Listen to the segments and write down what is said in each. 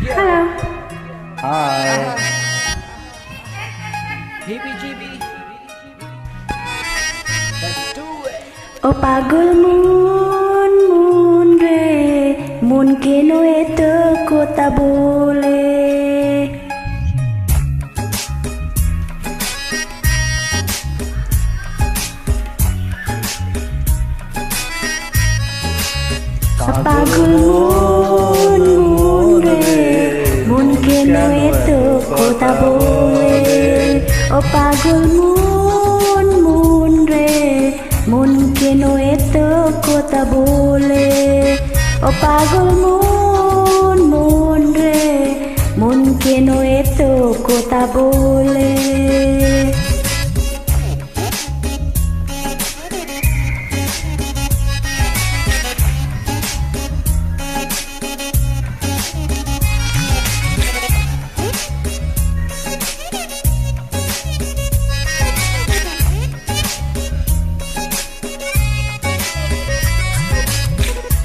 Hello. Hi. Heebie-jeebie. Let's do it. O pagol moon re, moon keno eto kota bole. Pagol moon re, moon keno eto kota bole. O pagol moon re, moon keno eto kota bole. O pagol moon re, moon keno eto kota bole.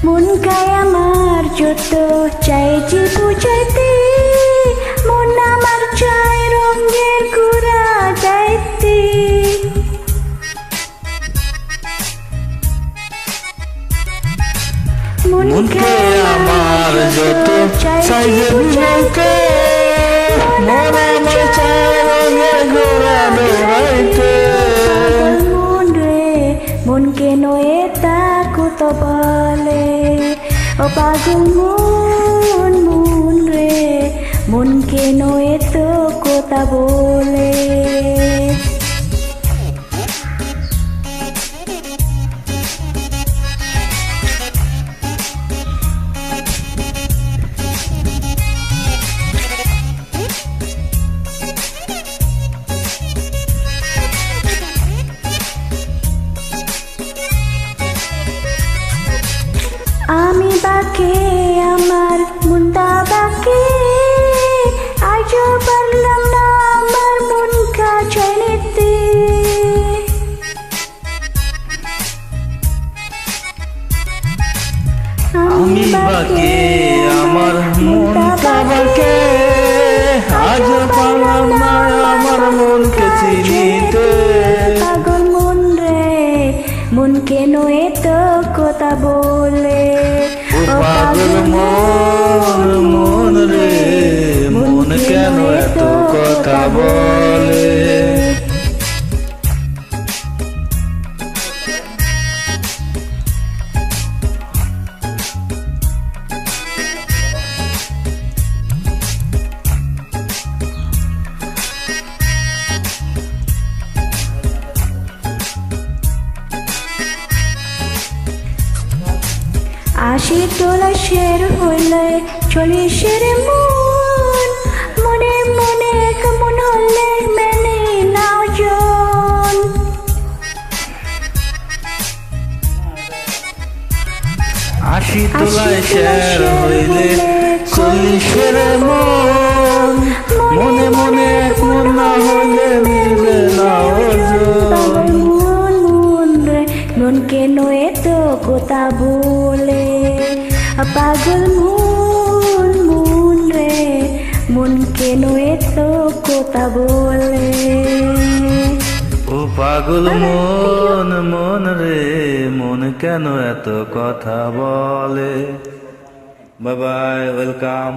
মন গায় আমার যত চাইছি বুঝাইতে, মন আমার চাই রঙের গুড়া যাইতে। মন গায় আমার যত চাইছি বুঝাইতে, মন আমার চাই রঙের গুড়া যাইতে। মন রে, মন কেন এটা কত বলে। ও পাগল মন রে, মন কেন এত কথা বলে। আমি বাকে আমার মনটা বাকে, আজও পারলাম না আমার মন কাছে নিতে। আমি বাকে আমার মনটা বাকে, আজ পারলাম না আমার মনকে চিনিতে। পাগল মন রে, মন কেন এত কথা বলে। ও পাগল মন রে, মন কেন এত কথা বলে। আশি তোলা শের হইলে চল্লিশের মন, মনে মনে কেমন হলে মেনে নাও জন। আশি তোলায় শের হইলে চল্লিশের মন, মনে মনে এক মন না হইলে মিলবে না ওজন। মন রে, মন কেন এত কথা বলে। পাগল মন রে, মন কেন এত কথা বলে। ও পাগল মন রে, মন কেন এত কথা বলে। Bye bye, welcome.